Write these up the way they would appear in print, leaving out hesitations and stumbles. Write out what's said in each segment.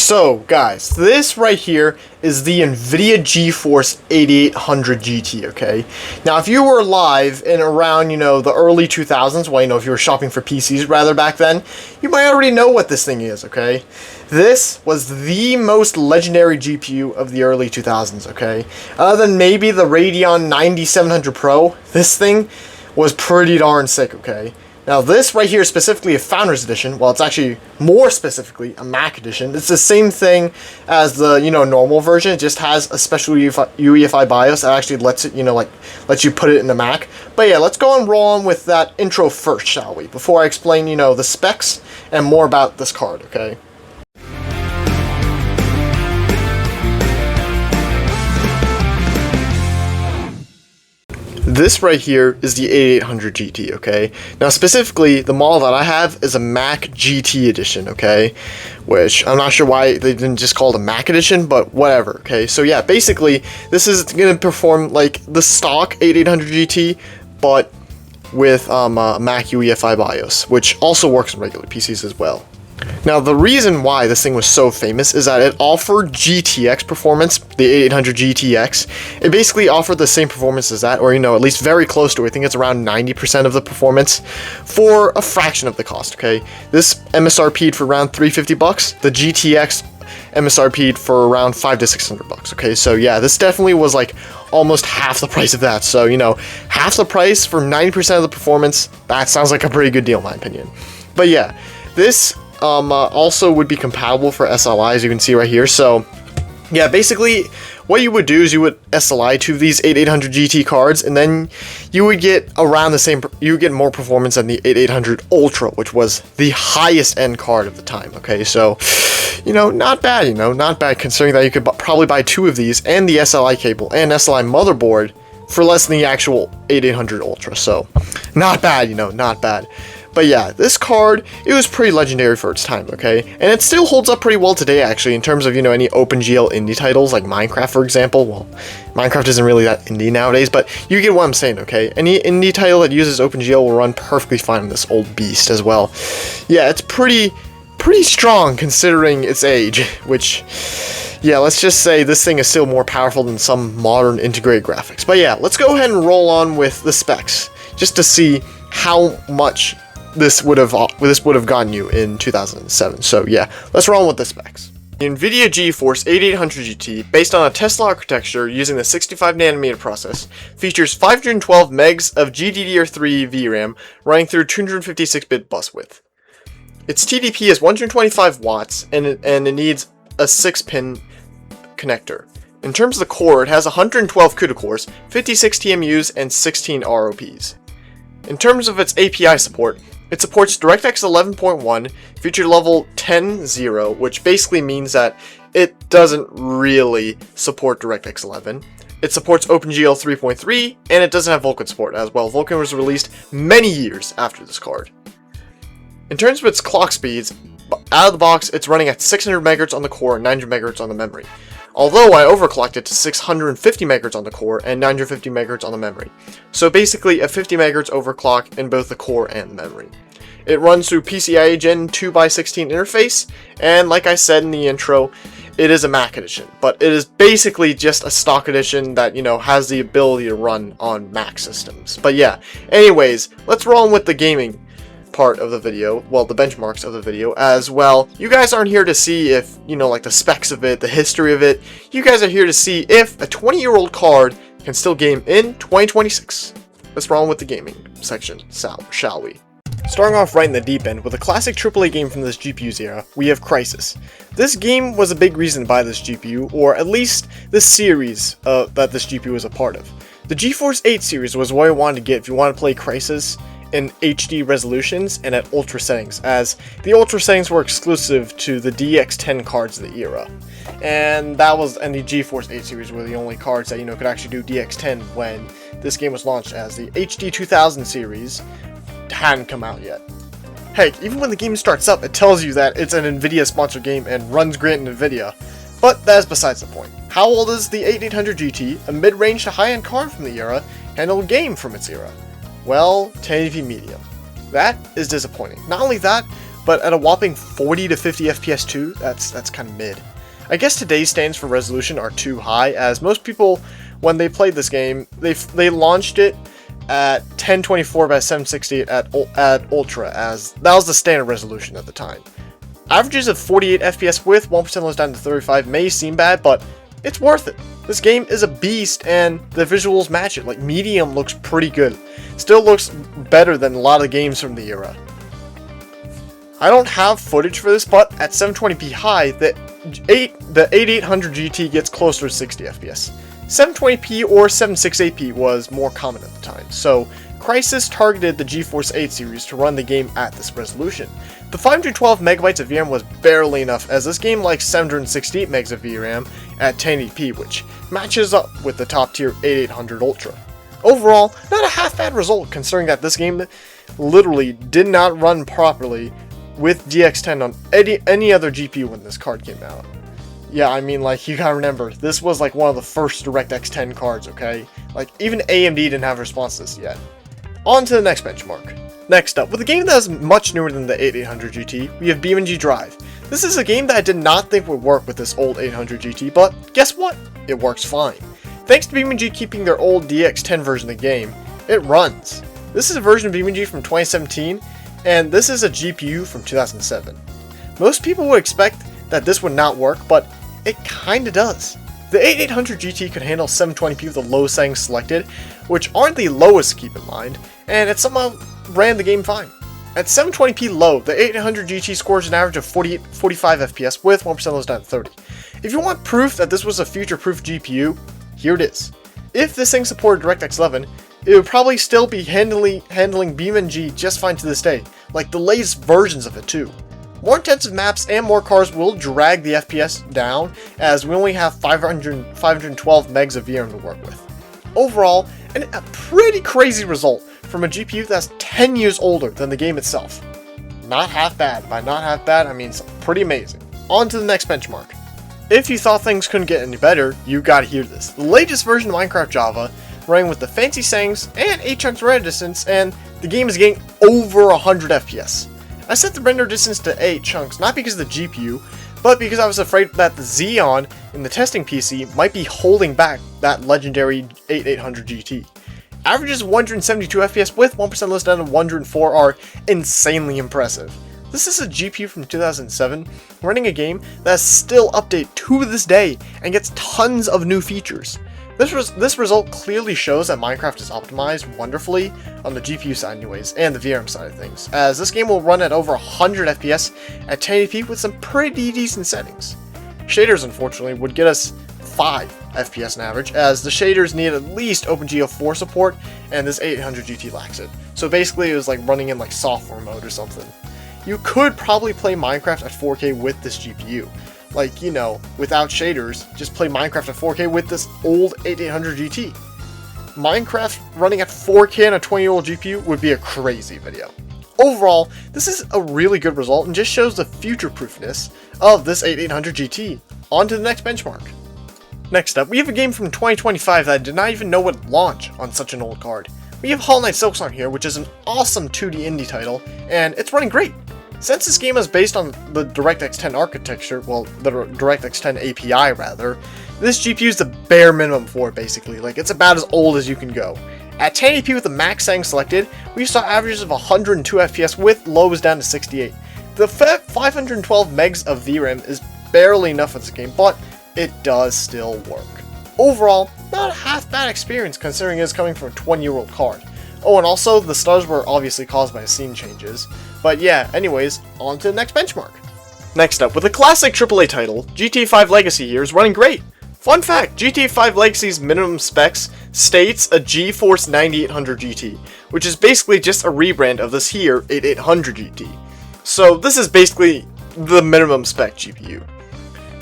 So guys, this right here is the NVIDIA GeForce 8800GT, okay? Now if you were alive in around, the early 2000s, well, if you were shopping for PCs rather back then, you might already know what this thing is, okay? This was the most legendary GPU of the early 2000s, okay? Other than maybe the Radeon 9700 Pro, this thing was pretty darn sick, okay? Now this right here is specifically a Founders Edition. Well, it's actually more specifically a Mac Edition. It's the same thing as the, normal version. It just has a special UEFI BIOS that actually lets it, lets you put it in the Mac. But yeah, let's go and roll on with that intro first, shall we? Before I explain, the specs and more about this card, okay? This right here is the 8800 GT, okay? Now specifically, the model that I have is a Mac GT edition, okay? Which, I'm not sure why they didn't just call it a Mac edition, but whatever, okay? So yeah, basically, this is going to perform like the stock 8800 GT, but with Mac UEFI BIOS, which also works on regular PCs as well. Now, the reason why this thing was so famous is that it offered GTX performance, the 8800 GTX. It basically offered the same performance as that, or, at least very close to it. I think it's around 90% of the performance for a fraction of the cost, okay? This MSRP'd for around $350. The GTX MSRP'd for around $500 to $600, okay? So, yeah, this definitely was, like, almost half the price of that. So, half the price for 90% of the performance, that sounds like a pretty good deal, in my opinion. But, yeah, this also would be compatible for SLI, as you can see right here. So yeah, basically what you would do is you would SLI to these 8800 GT cards, and then you would get around the same, you would get more performance than the 8800 Ultra, which was the highest end card of the time, okay? So, not bad, not bad, considering that you could probably buy two of these and the SLI cable and SLI motherboard for less than the actual 8800 Ultra. So not bad, not bad. But yeah, this card, it was pretty legendary for its time, okay? And it still holds up pretty well today, actually, in terms of, any OpenGL indie titles, like Minecraft, for example. Well, Minecraft isn't really that indie nowadays, but you get what I'm saying, okay? Any indie title that uses OpenGL will run perfectly fine on this old beast as well. Yeah, it's pretty strong considering its age, which, yeah, let's just say this thing is still more powerful than some modern integrated graphics. But yeah, let's go ahead and roll on with the specs, just to see how much this would have gotten you in 2007. So yeah, let's roll on with the specs. The NVIDIA GeForce 8800 GT, based on a Tesla architecture using the 65nm process, features 512 megs of GDDR3 VRAM running through 256-bit bus width. Its TDP is 125 watts, and it needs a 6-pin connector. In terms of the core, it has 112 CUDA cores, 56 TMUs, and 16 ROPs. In terms of its API support, it supports DirectX 11.1, feature level 10.0, which basically means that it doesn't really support DirectX 11. It supports OpenGL 3.3, and it doesn't have Vulkan support as well. Vulkan was released many years after this card. In terms of its clock speeds, out of the box, it's running at 600 MHz on the core and 900 MHz on the memory. Although I overclocked it to 650 MHz on the core and 950 MHz on the memory. So basically a 50 MHz overclock in both the core and the memory. It runs through PCIe Gen 2x16 interface, and like I said in the intro, it is a Mac edition, but it is basically just a stock edition that, has the ability to run on Mac systems. But yeah, anyways, let's roll on with the gaming part of the video, well, the benchmarks of the video as well. You guys aren't here to see if, like the specs of it, the history of it. You guys are here to see if a 20-year-old card can still game in 2026. Let's roll on with the gaming section, shall we? Starting off right in the deep end with a classic AAA game from this GPU's era, we have Crysis. This game was a big reason to buy this GPU, or at least the series that this GPU was a part of. The GeForce 8 series was what I wanted to get if you want to play Crysis in HD resolutions and at ultra settings, as the ultra settings were exclusive to the DX10 cards of the era. And the GeForce 8 series were the only cards that, could actually do DX10 when this game was launched, as the HD 2000 series hadn't come out yet. Heck, even when the game starts up, it tells you that it's an NVIDIA sponsored game and runs great in NVIDIA. But that is besides the point. How old is the 8800 GT, a mid-range to high-end card from the era, and a game from its era? Well, 1080p medium. That is disappointing. Not only that, but at a whopping 40 to 50 FPS too, that's kind of mid. I guess today's standards for resolution are too high, as most people, when they played this game, they launched it at 1024 by 768 at Ultra, as that was the standard resolution at the time. Averages of 48 FPS with 1% lows down to 35 may seem bad, but it's worth it. This game is a beast and the visuals match it. Like, medium looks pretty good. Still looks better than a lot of games from the era. I don't have footage for this, but at 720p high, the 8800 GT gets closer to 60 FPS. 720p or 768p was more common at the time, so Crysis targeted the GeForce 8 series to run the game at this resolution. The 512 megabytes of VRAM was barely enough, as this game likes 768 megs of VRAM at 1080p, which matches up with the top tier 8800 Ultra. Overall, not a half bad result considering that this game literally did not run properly with DX10 on any other GPU when this card came out. Yeah, I mean, like, you gotta remember, this was like one of the first DirectX 10 cards, okay? Like, even AMD didn't have a response to this yet. On to the next benchmark. Next up, with a game that is much newer than the 8800 GT, we have BeamNG Drive. This is a game that I did not think would work with this old 800 GT, but guess what? It works fine. Thanks to BeamNG keeping their old DX10 version of the game, it runs. This is a version of BeamNG from 2017, and this is a GPU from 2007. Most people would expect that this would not work, but it kinda does. The 8800 GT could handle 720p with the low settings selected, which aren't the lowest, keep in mind, and it somehow ran the game fine. At 720p low, the 8800 GT scores an average of 45 FPS with 1% lows down to 30. If you want proof that this was a future-proof GPU, here it is. If this thing supported DirectX 11, it would probably still be handling BeamNG just fine to this day, like the latest versions of it too. More intensive maps and more cars will drag the FPS down, as we only have 512 megs of VRAM to work with. Overall, a pretty crazy result from a GPU that's 10 years older than the game itself. Not half bad. By not half bad, I mean pretty amazing. On to the next benchmark. If you thought things couldn't get any better, you gotta hear this. The latest version of Minecraft Java, running with the fancy settings and 8 chunks render distance, and the game is getting over 100 FPS. I set the render distance to 8 chunks, not because of the GPU, but because I was afraid that the Xeon in the testing PC might be holding back that legendary 8800 GT. Averages of 172 FPS with 1% less down to 104 are insanely impressive. This is a GPU from 2007 running a game that is still updated to this day and gets tons of new features. This result clearly shows that Minecraft is optimized wonderfully on the GPU side anyways, and the VRAM side of things, as this game will run at over 100 FPS at 1080p with some pretty decent settings. Shaders, unfortunately, would get us 5 FPS on average, as the shaders need at least OpenGL 4 support, and this 800 GT lacks it. So basically it was like running in like software mode or something. You could probably play Minecraft at 4K with this GPU. Like, you know, without shaders, just play Minecraft at 4K with this old 8800 GT. Minecraft running at 4K on a 20-year-old GPU would be a crazy video. Overall, this is a really good result and just shows the future-proofness of this 8800 GT. On to the next benchmark. Next up, we have a game from 2025 that I did not even know would launch on such an old card. We have Hollow Knight Silksong here, which is an awesome 2D indie title, and it's running great. Since this game is based on the DirectX 10 architecture, well, the DirectX 10 API rather, this GPU is the bare minimum for it basically, like it's about as old as you can go. At 1080p with the max setting selected, we saw averages of 102 FPS with lows down to 68. The 512 megs of VRAM is barely enough for this game, but it does still work. Overall, not a half bad experience considering it is coming from a 20-year-old card. Oh, and also, the stutters were obviously caused by scene changes. But yeah, anyways, on to the next benchmark. Next up, with a classic AAA title, GTA 5 Legacy here is running great. Fun fact, GTA 5 Legacy's minimum specs states a GeForce 9800 GT, which is basically just a rebrand of this here 8800 GT. So this is basically the minimum spec GPU.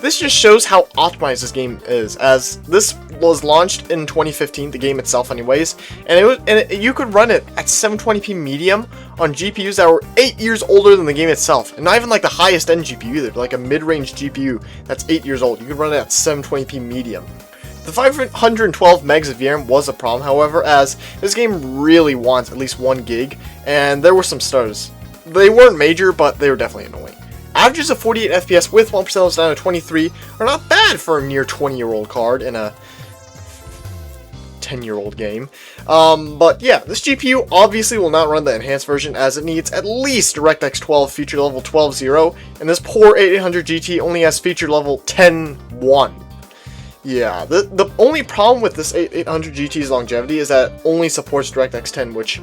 This just shows how optimized this game is, as this was launched in 2015, the game itself anyways, and you could run it at 720p medium on GPUs that were 8 years older than the game itself, and not even like the highest end GPU either, like a mid-range GPU that's 8 years old. You could run it at 720p medium. The 512 megs of VRAM was a problem, however, as this game really wants at least 1 gig, and there were some stutters. they weren't major, but they were definitely annoying. Averages of 48 FPS with 1% down to 23 are not bad for a near 20-year-old card in a 10-year-old game. But yeah, this GPU obviously will not run the enhanced version as it needs at least DirectX 12 feature level 12.0, and this poor 8800 GT only has feature level 10.1. Yeah, the only problem with this 8800 GT's longevity is that it only supports DirectX 10, which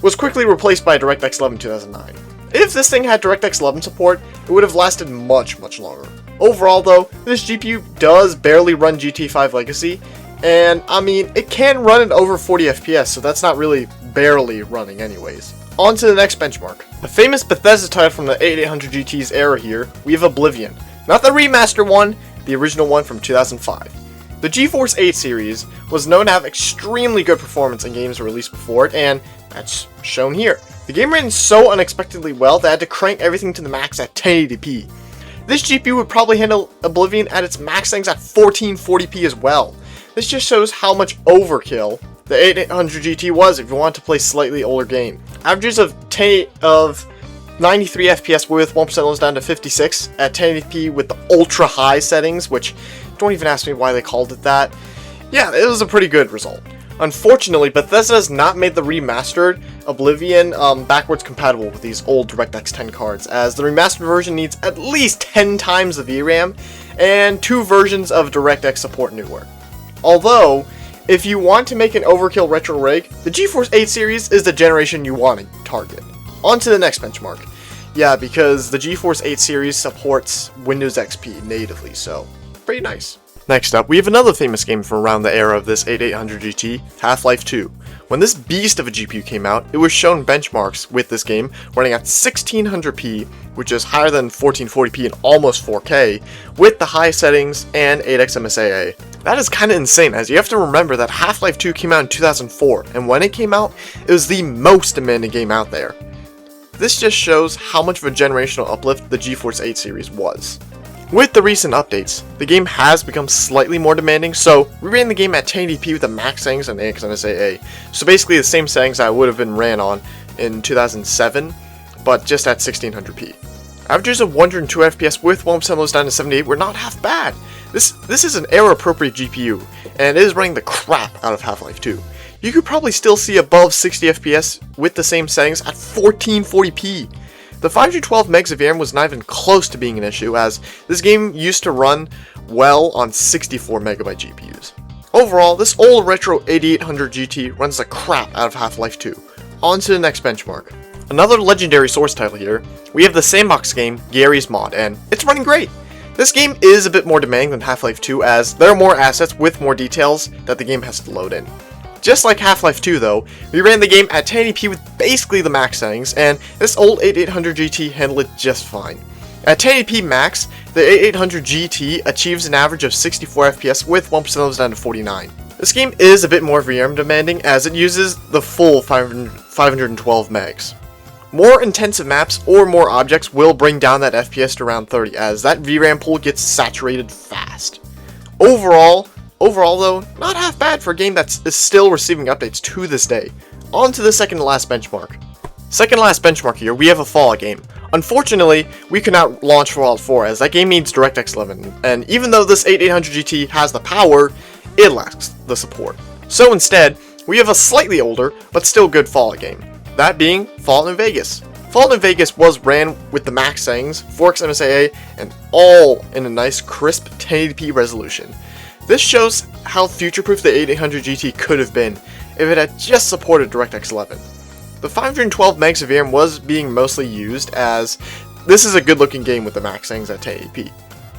was quickly replaced by DirectX 11 in 2009. If this thing had DirectX 11 support, it would have lasted much longer. Overall though, this GPU does barely run GT5 Legacy, and I mean, it can run at over 40 FPS, so that's not really barely running anyways. On to the next benchmark. A famous Bethesda title from the 8800 GT's era here, we have Oblivion. Not the remaster one, the original one from 2005. The GeForce 8 series was known to have extremely good performance in games released before it, and that's shown here. The game ran so unexpectedly well that I had to crank everything to the max at 1080p. This GPU would probably handle Oblivion at its max settings at 1440p as well. This just shows how much overkill the 8800 GT was if you want to play slightly older game. Averages of 93 FPS with 1% was down to 56 at 1080p with the ultra high settings, which don't even ask me why they called it that. Yeah, it was a pretty good result. Unfortunately, Bethesda has not made the remastered Oblivion backwards compatible with these old DirectX 10 cards, as the remastered version needs at least 10 times the VRAM and 2 versions of DirectX support newer. Although, if you want to make an overkill retro rig, the GeForce 8 series is the generation you want to target. On to the next benchmark. Yeah, because the GeForce 8 series supports Windows XP natively, so pretty nice. Next up, we have another famous game from around the era of this 8800 GT, Half-Life 2. When this beast of a GPU came out, it was shown benchmarks with this game running at 1600p, which is higher than 1440p and almost 4K, with the high settings and 8x MSAA. That is kinda insane, as you have to remember that Half-Life 2 came out in 2004, and when it came out, it was the most demanding game out there. This just shows how much of a generational uplift the GeForce 8 series was. With the recent updates, the game has become slightly more demanding, so we ran the game at 1080p with the max settings and 8x MSAA, so basically the same settings I would have been ran on in 2007, but just at 1600p. Averages of 102 FPS with 1% lows down to 78 were not half bad. This is an era-appropriate GPU, and it is running the crap out of Half-Life 2. You could probably still see above 60 FPS with the same settings at 1440p. The 512 megs of VRAM was not even close to being an issue, as this game used to run well on 64 megabyte GPUs. Overall, this old retro 8800 GT runs the crap out of Half-Life 2. On to the next benchmark. Another legendary source title here, we have the sandbox game Gary's Mod, and it's running great. This game is a bit more demanding than Half-Life 2, as there are more assets with more details that the game has to load in. Just like Half-Life 2 though, we ran the game at 1080p with basically the max settings, and this old 8800 GT handled it just fine. At 1080p max, the 8800 GT achieves an average of 64 FPS with 1% lows down to 49. This game is a bit more VRAM demanding, as it uses the full 512 megs. More intensive maps or more objects will bring down that FPS to around 30, as that VRAM pool gets saturated fast. Overall though, not half bad for a game that is still receiving updates to this day. On to the second to last benchmark. Second to last benchmark here, we have a Fallout game. Unfortunately, we could not launch Fallout 4 as that game needs DirectX 11, and even though this 8800 GT has the power, it lacks the support. So instead, we have a slightly older, but still good Fallout game. That being Fallout New Vegas. Fallout New Vegas was ran with the max settings, 4x MSAA, and all in a nice crisp 1080p resolution. This shows how future-proof the 8800 GT could have been if it had just supported DirectX 11. The 512 megs of VRAM was being mostly used, as this is a good-looking game with the max settings at 1080p.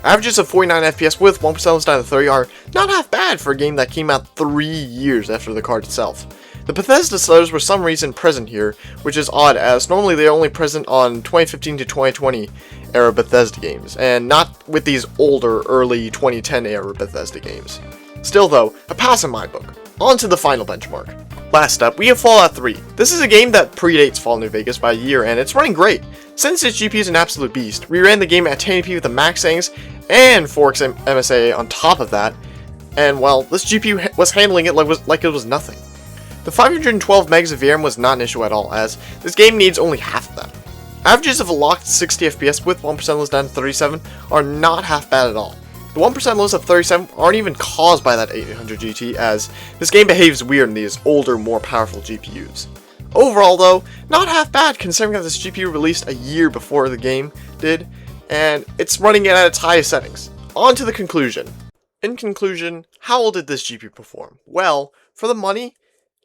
Averages of 49 FPS with 1% down to 30 are not half bad for a game that came out 3 years after the card itself. The Bethesda sellers were some reason present here, which is odd, as normally they are only present on 2015 to 2020 era Bethesda games, and not with these older, early 2010 era Bethesda games. Still though, a pass in my book. On to the final benchmark. Last up, we have Fallout 3. This is a game that predates Fallout New Vegas by a year, and it's running great. Since its GPU is an absolute beast, we ran the game at 1080p with the max settings and 4x MSAA on top of that, and well, this GPU was handling it like it was nothing. The 512 megs of VRAM was not an issue at all, as this game needs only half of that. Averages of a locked 60 FPS with 1% lows down to 37 are not half bad at all. The 1% lows of 37 aren't even caused by that 8800 GT, as this game behaves weird in these older, more powerful GPUs. Overall though, not half bad considering that this GPU released a year before the game did, and it's running it at its highest settings. On to the conclusion. In conclusion, how well did this GPU perform? Well, for the money,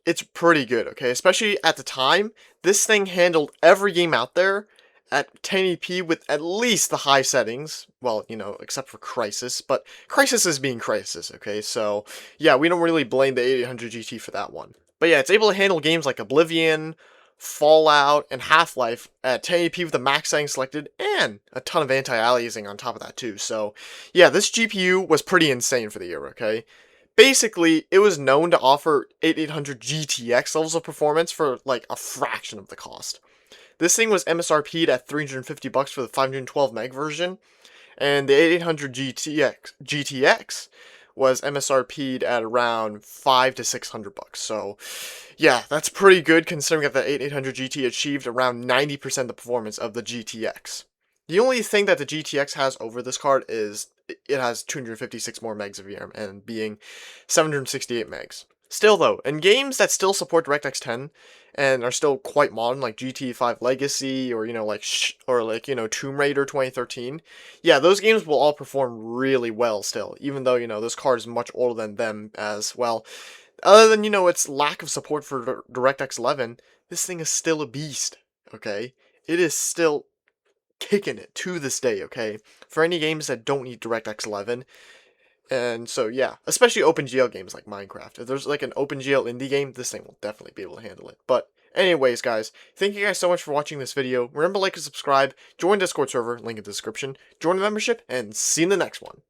it's pretty good, okay? Especially at the time, this thing handled every game out there at 1080p with at least the high settings. Well, you know, except for Crysis, but Crysis is being Crysis, okay? So, yeah, we don't really blame the 8800 GT for that one. But yeah, it's able to handle games like Oblivion, Fallout, and Half-Life at 1080p with the max setting selected, and a ton of anti-aliasing on top of that too. So, yeah, this GPU was pretty insane for the year, okay? Basically, it was known to offer 8800 GTX levels of performance for like a fraction of the cost. This thing was MSRP'd at $350 for the 512 meg version, and the 8800 GTX was MSRP'd at around $500 to $600. So, yeah, that's pretty good considering that the 8800 GT achieved around 90% the performance of the GTX. The only thing that the GTX has over this card is it has 256 more megs of VRAM and being 768 megs. Still though, in games that still support DirectX 10 and are still quite modern, like GTA 5 Legacy or Tomb Raider 2013, yeah, those games will all perform really well still, even though this card is much older than them as well. Other than its lack of support for DirectX 11, this thing is still a beast. Okay, it is still kicking it to this day. Okay, for any games that don't need DirectX 11. And so, yeah, especially OpenGL games like Minecraft. If there's like an OpenGL indie game, this thing will definitely be able to handle it. But anyways, guys, thank you guys so much for watching this video. Remember to like and subscribe, join Discord server, link in the description, join the membership, and see you in the next one.